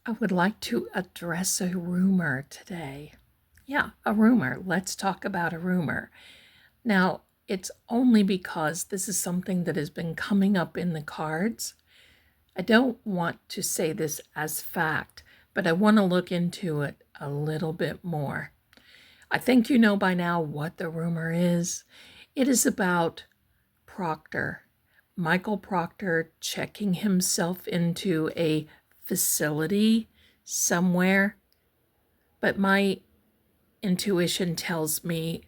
I would like to address a rumor today. Yeah, a rumor. Let's talk about a rumor. Now, it's only because this is something that has been coming up in the cards. I don't want to say this as fact, but I want to look into it a little bit more. I think you know by now what the rumor is. It is about Proctor, Michael Proctor, checking himself into a facility somewhere. But my intuition tells me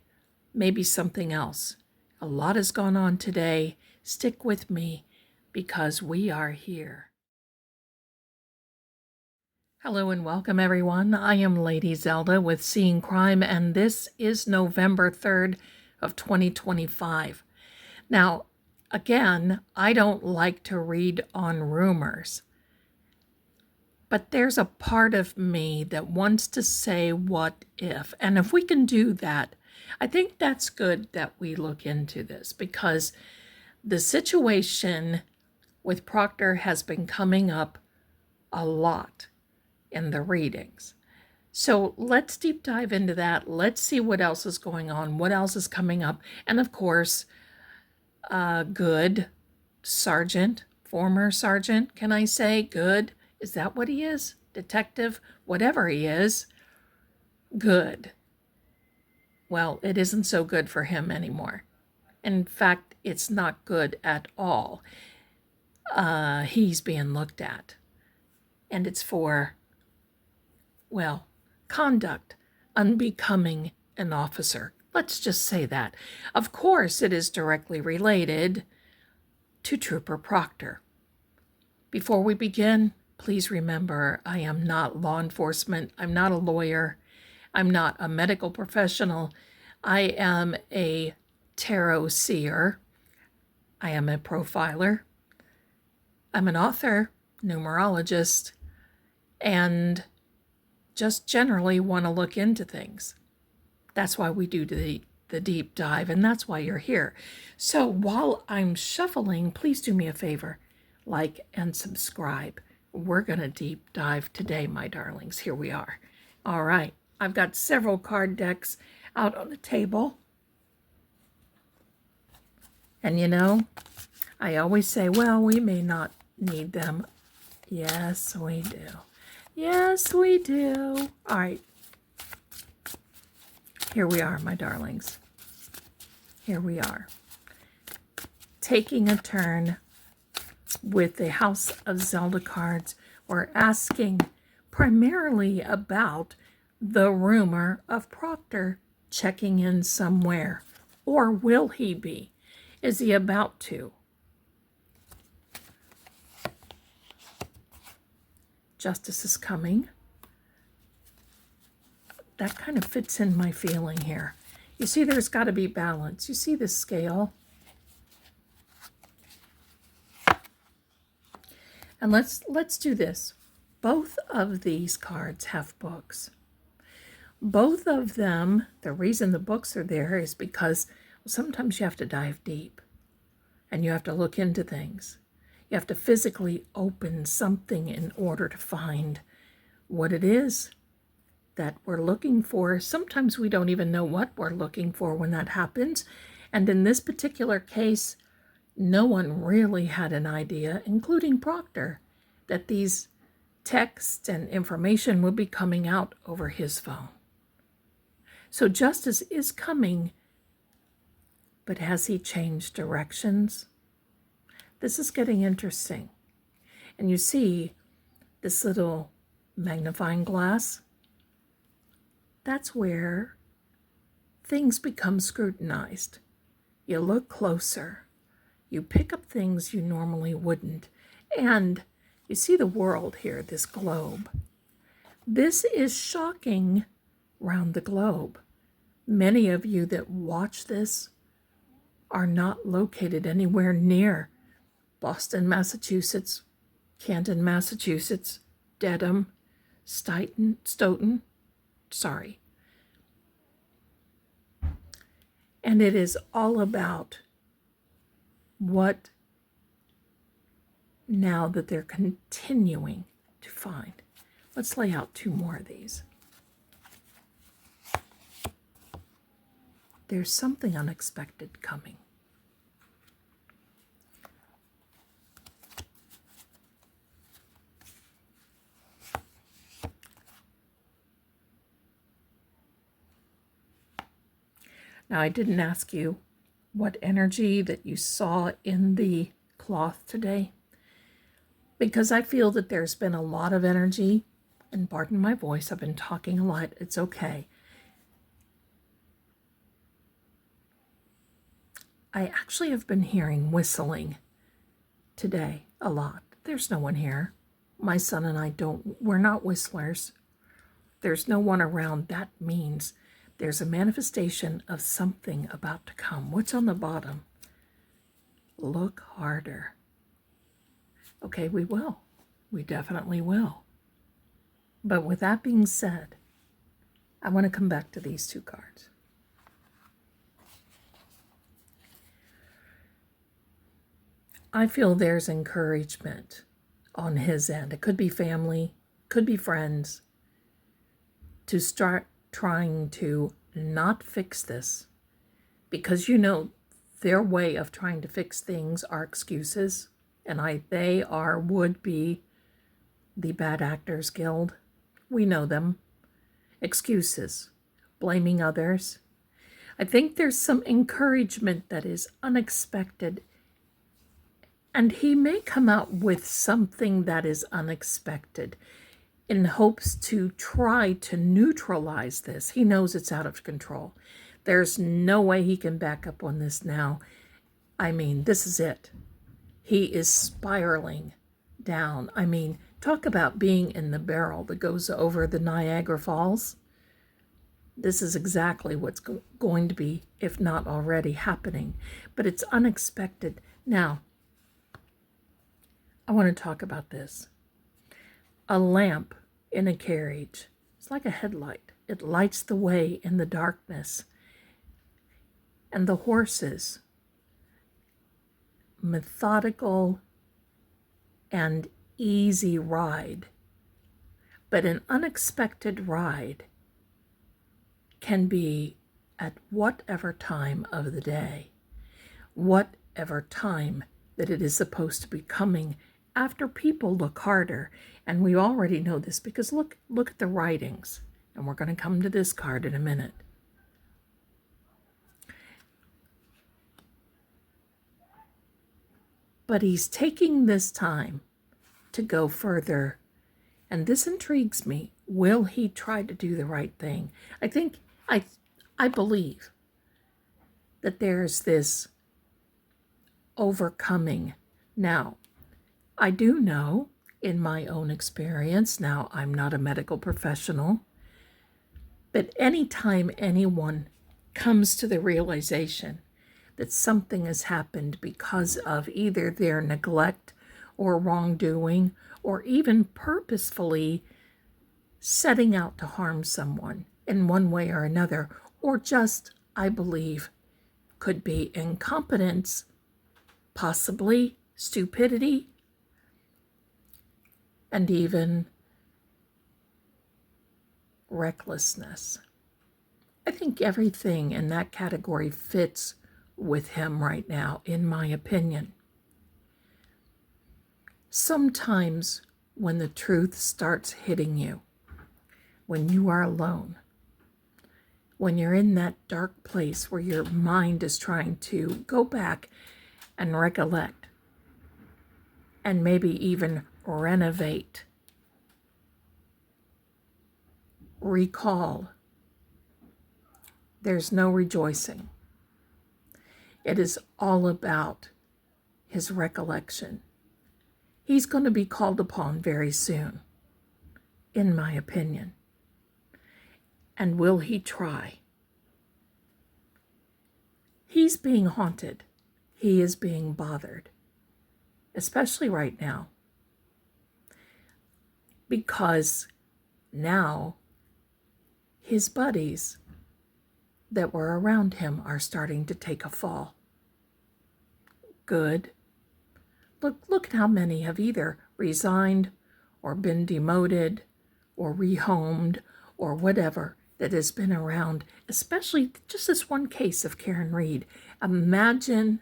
maybe something else. A lot has gone on today. Stick with me because we are here. Hello and welcome, everyone. I am Lady Zelda with Seeing Crime, and this is November 3rd of 2025. Now, again, I don't like to read on rumors, but there's a part of me that wants to say what if. And if we can do that, I think that's good that we look into this, because the situation with Proctor has been coming up a lot in the readings. So let's deep dive into that. Let's see what else is going on, what else is coming up. And of course, good sergeant, former sergeant, can I say good? Is that what he is? Detective, whatever he is, good. Well, it isn't so good for him anymore. In fact, it's not good at all. He's being looked at. And it's for, well, conduct unbecoming an officer. Let's just say that. Of course, it is directly related to Trooper Proctor. Before we begin, please remember, I am not law enforcement. I'm not a lawyer. I'm not a medical professional. I am a tarot seer. I am a profiler. I'm an author, numerologist, and just generally want to look into things. That's why we do the deep dive, and that's why you're here. So while I'm shuffling, please do me a favor, like and subscribe. We're going to deep dive today, my darlings. Here we are. All right. I've got several card decks out on the table. And you know, I always say, well, we may not need them. Yes, we do. Yes, we do. All right. Here we are, my darlings. Here we are. Taking a turn with the House of Zelda cards. We're asking primarily about the rumor of Proctor checking in somewhere. Or will he be? Is he about to? Justice is coming. That kind of fits in my feeling here. You see, there's got to be balance. You see the scale? And let's do this. Both of these cards have books. Both of them, the reason the books are there is because sometimes you have to dive deep and you have to look into things. You have to physically open something in order to find what it is that we're looking for. Sometimes we don't even know what we're looking for when that happens. And in this particular case, no one really had an idea, including Proctor, that these texts and information would be coming out over his phone. So justice is coming, but has he changed directions? This is getting interesting. And you see this little magnifying glass? That's where things become scrutinized. You look closer. You pick up things you normally wouldn't. And you see the world here, this globe. This is shocking round the globe. Many of you that watch this are not located anywhere near Boston, Massachusetts, Canton, Massachusetts, Dedham, Stoughton, sorry. And it is all about what now that they're continuing to find. Let's lay out 2 more of these. There's something unexpected coming. Now, I didn't ask you what energy that you saw in the cloth today, because I feel that there's been a lot of energy, and pardon my voice, I've been talking a lot, it's okay. I actually have been hearing whistling today a lot. There's no one here. My son and I we're not whistlers. There's no one around. That means there's a manifestation of something about to come. What's on the bottom? Look harder. Okay, we will. We definitely will. But with that being said, I want to come back to these 2 cards. I feel there's encouragement on his end. It could be family, could be friends, to start trying to not fix this, because their way of trying to fix things are excuses, and they would be the Bad Actors Guild. We know them. Excuses, blaming others. I think there's some encouragement that is unexpected, and he may come out with something that is unexpected in hopes to try to neutralize this. He knows it's out of control. There's no way he can back up on this now. I mean, this is it. He is spiraling down. I mean, talk about being in the barrel that goes over the Niagara Falls. This is exactly what's going to be, if not already happening. But it's unexpected. Now, I want to talk about this. A lamp in a carriage. It's like a headlight. It lights the way in the darkness. And the horses, methodical and easy ride. But an unexpected ride can be at whatever time of the day, whatever time that it is supposed to be coming after people look harder. And we already know this because look at the writings. And we're going to come to this card in a minute. But he's taking this time to go further. And this intrigues me. Will he try to do the right thing? I believe that there's this overcoming. Now, I do know in my own experience, now I'm not a medical professional, but anytime anyone comes to the realization that something has happened because of either their neglect or wrongdoing, or even purposefully setting out to harm someone in one way or another, or just, I believe, could be incompetence, possibly stupidity, and even recklessness. I think everything in that category fits with him right now, in my opinion. Sometimes when the truth starts hitting you, when you are alone, when you're in that dark place where your mind is trying to go back and recollect, and maybe even renovate, recall, there's no rejoicing. It is all about his recollection. He's going to be called upon very soon, in my opinion. And will he try? He's being haunted. He is being bothered, especially right now, because now his buddies that were around him are starting to take a fall. Good. Look at how many have either resigned or been demoted or rehomed or whatever that has been around, especially just this one case of Karen Reed. Imagine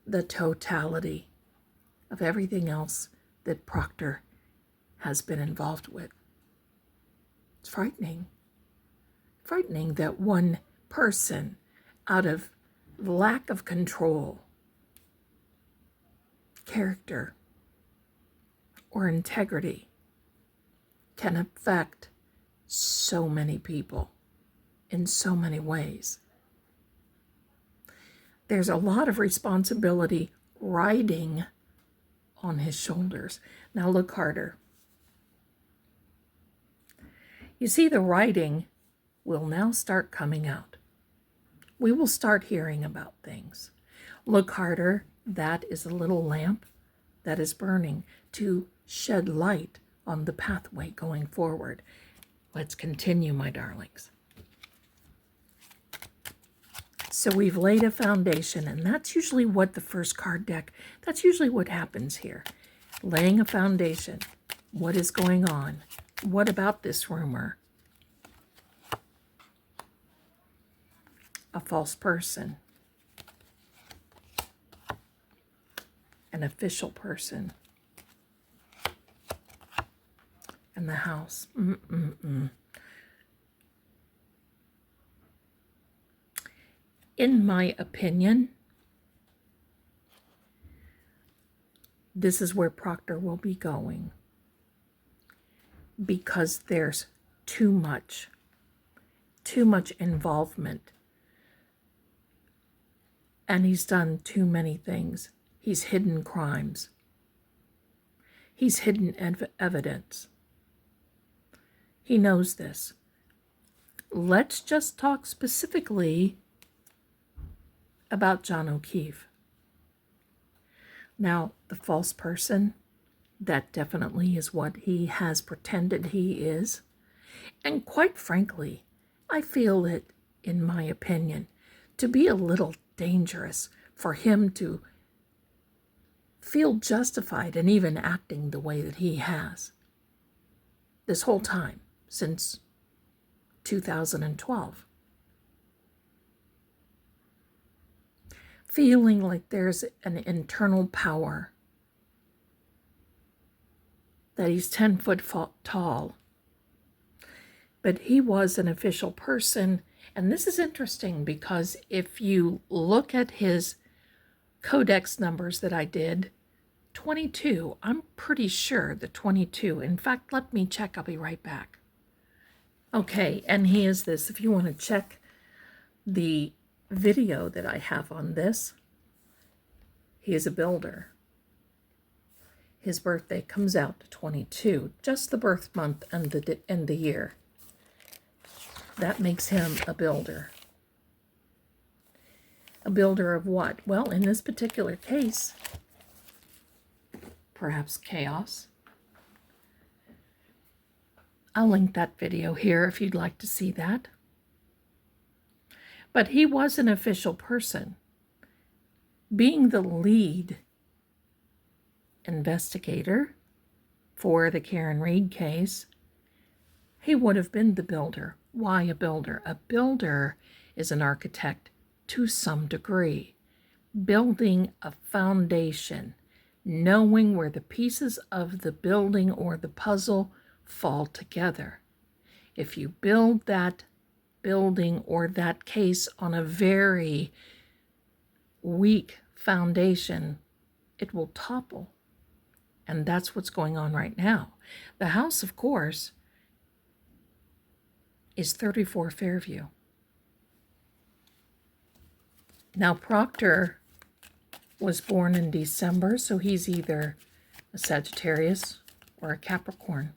the totality of everything else that Proctor has been involved with. It's frightening. Frightening that one person, out of lack of control, character, or integrity, can affect so many people in so many ways. There's a lot of responsibility riding on his shoulders. Now look harder. You see, the writing will now start coming out. We will start hearing about things. Look harder. That is a little lamp that is burning to shed light on the pathway going forward. Let's continue, my darlings. So we've laid a foundation, and that's usually what the first card deck, that's usually what happens here. Laying a foundation. What is going on? What about this rumor? A false person. An official person. And the house. In my opinion, this is where Proctor will be going, because there's too much involvement, and he's done too many things. He's hidden crimes. He's hidden evidence. He knows this. Let's just talk specifically about John O'Keefe. Now, the false person, that definitely is what he has pretended he is. And quite frankly, I feel it, in my opinion, to be a little dangerous for him to feel justified in even acting the way that he has this whole time since 2012. Feeling like there's an internal power, that he's 10 foot tall. But he was an official person, and this is interesting because if you look at his codex numbers that I did, 22, I'm pretty sure the 22. In fact, let me check. I'll be right back. Okay, and he is this. If you want to check the video that I have on this, he is a builder. His birthday comes out to 22, just the birth month and the year. That makes him a builder. A builder of what? Well, in this particular case, perhaps chaos. I'll link that video here if you'd like to see that. But he was an official person. Being the lead investigator for the Karen Reed case, he would have been the builder. Why a builder? A builder is an architect to some degree. Building a foundation, knowing where the pieces of the building or the puzzle fall together. If you build that building or that case on a very weak foundation, it will topple. And that's what's going on right now. The house, of course, is 34 Fairview. Now, Proctor was born in December, so he's either a Sagittarius or a Capricorn.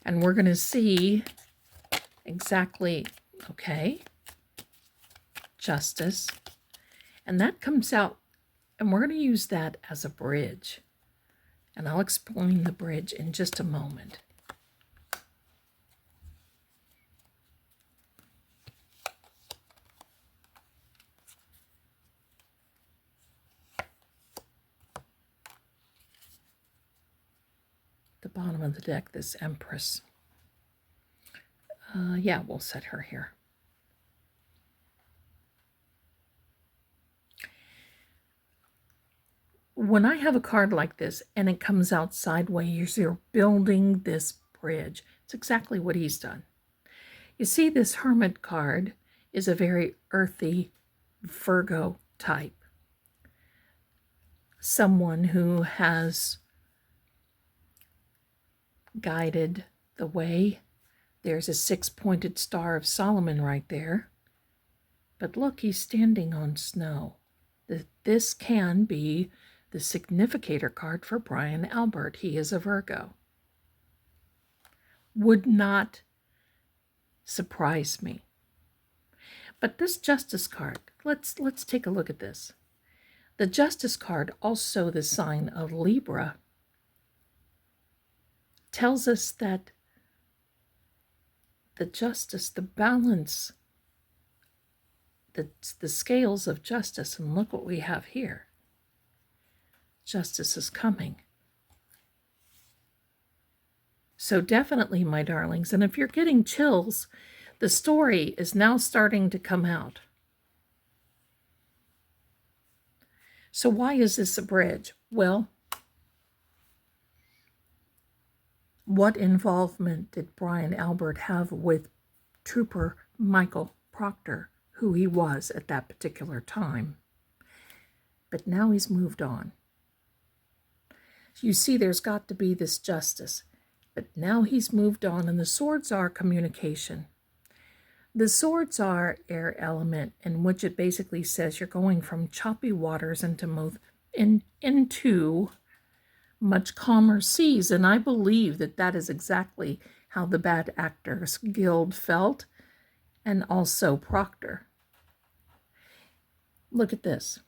And we're going to see exactly, okay, justice. And that comes out, and we're going to use that as a bridge. And I'll explain the bridge in just a moment. The bottom of the deck, this Empress. Yeah, we'll set her here. When I have a card like this and it comes out sideways, you're building this bridge. It's exactly what he's done. You see, this Hermit card is a very earthy Virgo type. Someone who has guided the way. There's a 6-pointed Star of Solomon right there. But look, he's standing on snow. This can be the significator card for Brian Albert. He is a Virgo. Would not surprise me. But this Justice card, let's take a look at this. The Justice card, also the sign of Libra, tells us that the justice, the balance, the scales of justice, and look what we have here. Justice is coming. So definitely, my darlings, and if you're getting chills, the story is now starting to come out. So why is this a bridge? Well, what involvement did Brian Albert have with Trooper Michael Proctor, who he was at that particular time? But now he's moved on. You see, there's got to be this justice. But now he's moved on, and the swords are communication. The swords are air element, in which it basically says you're going from choppy waters into much calmer seas. And I believe that that is exactly how the Bad Actors Guild felt, and also Proctor. Look at this.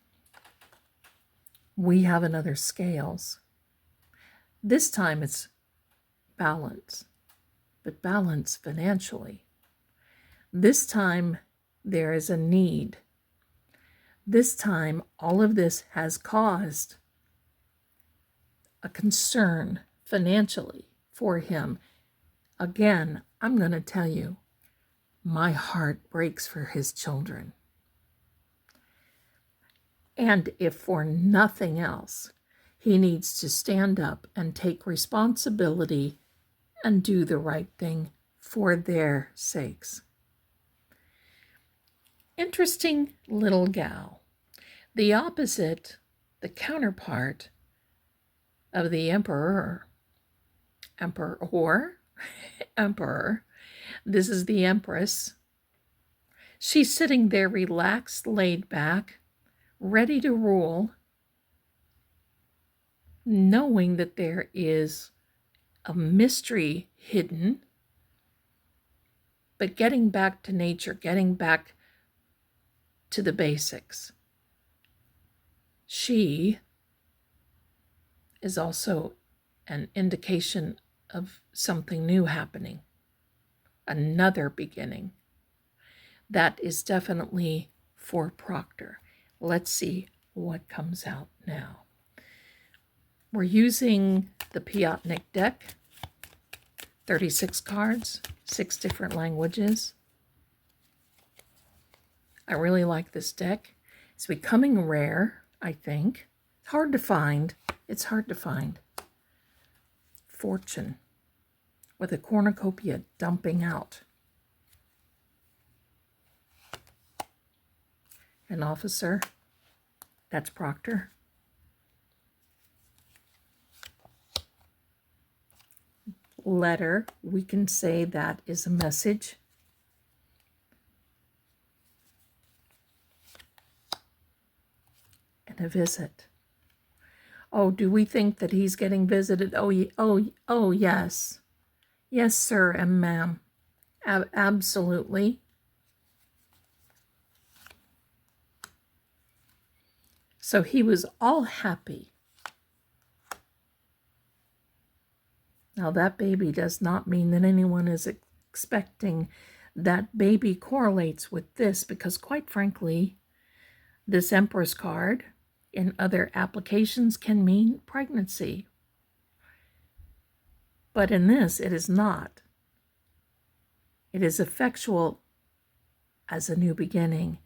We have another scales. This time it's balance, but balance financially. This time there is a need. This time all of this has caused a concern financially for him. Again, I'm going to tell you, my heart breaks for his children. And if for nothing else, he needs to stand up and take responsibility and do the right thing for their sakes. Interesting little gal. The opposite, the counterpart of the emperor. This is the Empress. She's sitting there relaxed, laid back, ready to rule, knowing that there is a mystery hidden, but getting back to nature, getting back to the basics. She is also an indication of something new happening, another beginning. That is definitely for Proctor. Let's see what comes out now. We're using the Piotnik deck, 36 cards, 6 different languages. I really like this deck. It's becoming rare, I think. It's hard to find. It's hard to find. Fortune, with a cornucopia dumping out. An officer, that's Proctor. Letter, we can say that is a message. And a visit. Oh, do we think that he's getting visited? Oh, yes. Yes, sir and ma'am. Absolutely. So he was all happy. Now that baby does not mean that anyone is expecting that baby correlates with this, because quite frankly, this Empress card in other applications can mean pregnancy. But in this, it is not. It is effectual as a new beginning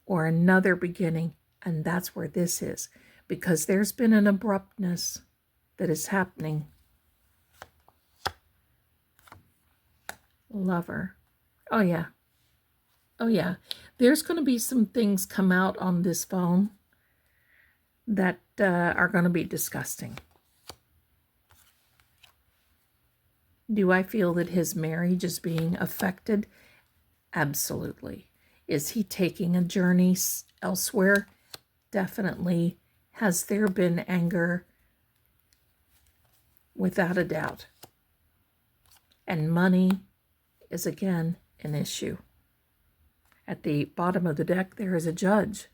or another beginning, and that's where this is, because there's been an abruptness that is happening. Lover. Oh, yeah. Oh, yeah. There's going to be some things come out on this phone that are going to be disgusting. Do I feel that his marriage is being affected? Absolutely. Is he taking a journey elsewhere? Definitely. Has there been anger? Without a doubt. And money is again an issue. At the bottom of the deck, there is a judge.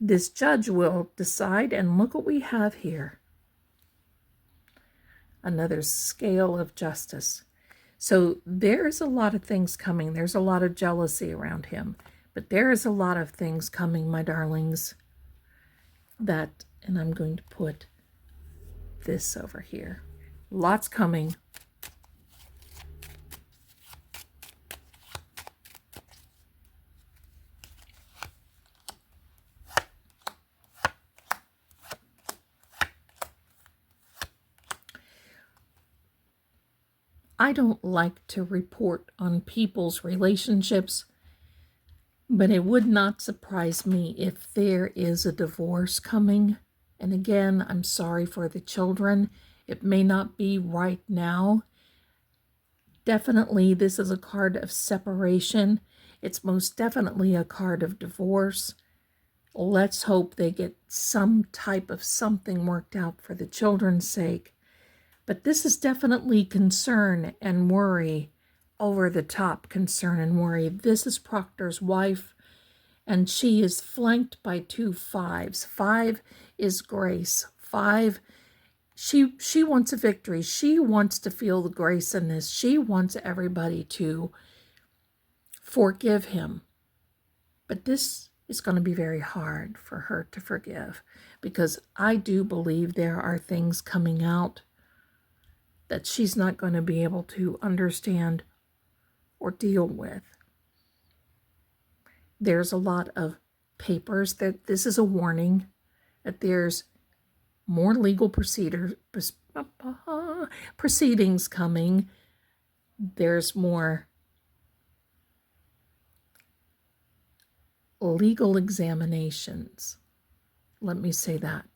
This judge will decide, and look what we have here. Another scale of justice. So there's a lot of things coming. There's a lot of jealousy around him. But there is a lot of things coming, my darlings, that, and I'm going to put this over here. Lots coming. I don't like to report on people's relationships, but it would not surprise me if there is a divorce coming. And again, I'm sorry for the children. It may not be right now. Definitely, this is a card of separation. It's most definitely a card of divorce. Let's hope they get some type of something worked out for the children's sake. But this is definitely concern and worry, over the top concern and worry. This is Proctor's wife, and she is flanked by 2 5s. 5 is grace. 5, she wants a victory. She wants to feel the grace in this. She wants everybody to forgive him. But this is going to be very hard for her to forgive, because I do believe there are things coming out that she's not going to be able to understand or deal with. There's a lot of papers that this is a warning that there's more legal proceedings coming. There's more legal examinations. Let me say that.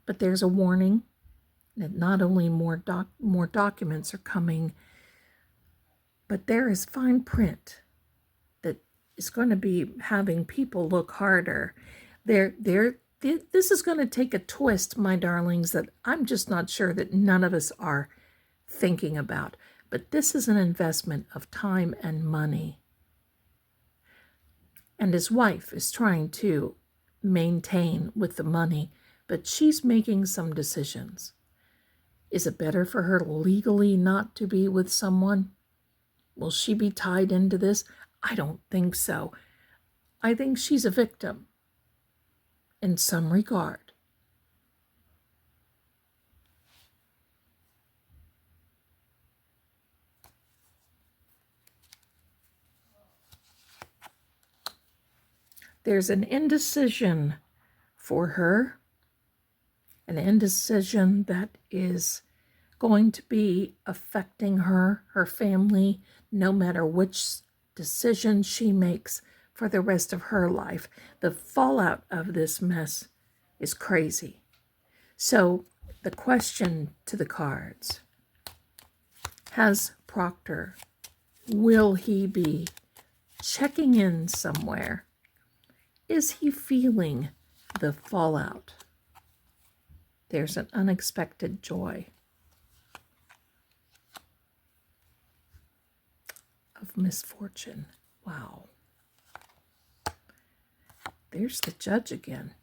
But there's a warning that not only more documents are coming, but there is fine print that is going to be having people look harder. This is going to take a twist, my darlings, that I'm just not sure that none of us are thinking about. But this is an investment of time and money. And his wife is trying to maintain with the money, but she's making some decisions. Is it better for her legally not to be with someone? Will she be tied into this? I don't think so. I think she's a victim in some regard. There's an indecision for her, an indecision that is going to be affecting her, her family, no matter which decision she makes for the rest of her life. The fallout of this mess is crazy. So the question to the cards, has Proctor, will he be checking in somewhere? Is he feeling the fallout? There's an unexpected joy of misfortune. Wow. There's the judge again.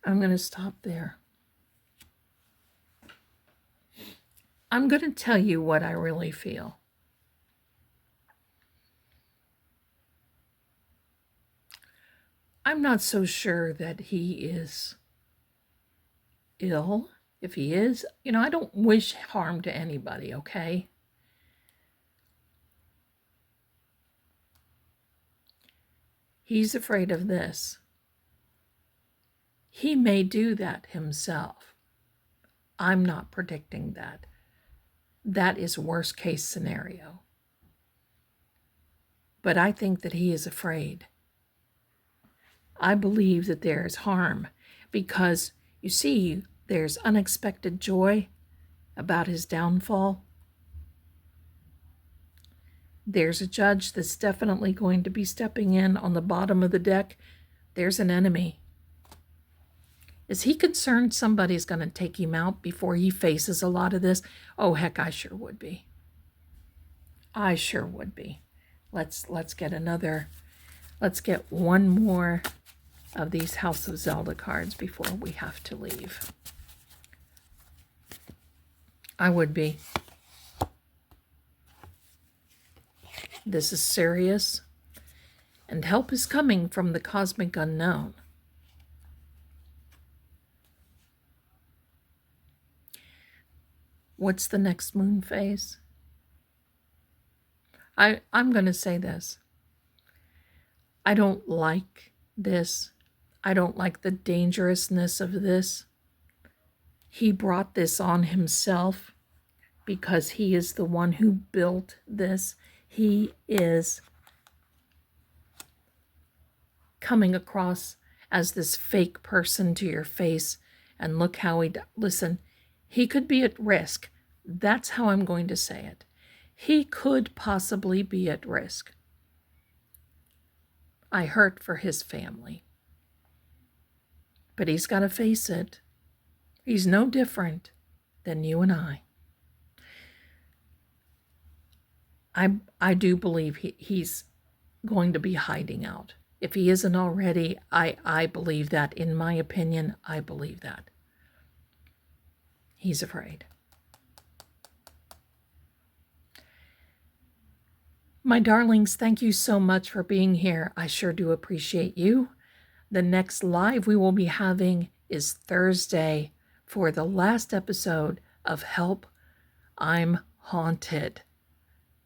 I'm going to stop there. I'm going to tell you what I really feel. I'm not so sure that he is ill. If he is, I don't wish harm to anybody, okay? He's afraid of this. He may do that himself. I'm not predicting that. That is worst case scenario. But I think that he is afraid. I believe that there is harm because, you see, there's unexpected joy about his downfall. There's a judge that's definitely going to be stepping in on the bottom of the deck. There's an enemy. Is he concerned somebody's going to take him out before he faces a lot of this? Oh, heck, I sure would be. I sure would be. Let's get one more of these House of Zelda cards before we have to leave. I would be. This is serious, and help is coming from the cosmic unknown. What's the next moon phase? I'm going to say this. I don't like this. I don't like the dangerousness of this. He brought this on himself because he is the one who built this. He is coming across as this fake person to your face, and look how listen, he could be at risk. That's how I'm going to say it. He could possibly be at risk. I hurt for his family. But he's got to face it. He's no different than you and I. I do believe he's going to be hiding out. If he isn't already, I believe that. In my opinion, I believe that. He's afraid. My darlings, thank you so much for being here. I sure do appreciate you. The next live we will be having is Thursday for the last episode of Help, I'm Haunted.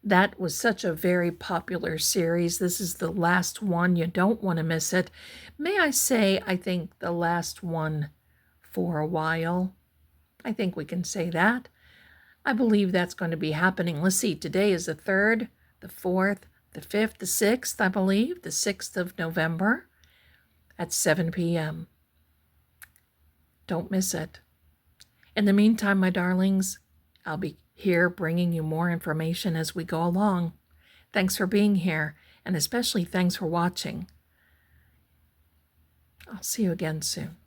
That was such a very popular series. This is the last one. You don't want to miss it. May I say, I think the last one for a while. I think we can say that. I believe that's going to be happening. Let's see, today is the 3rd, the 4th, the 5th, the 6th, I believe, the 6th of November at 7 p.m. Don't miss it. In the meantime, my darlings, I'll be here bringing you more information as we go along. Thanks for being here, and especially thanks for watching. I'll see you again soon.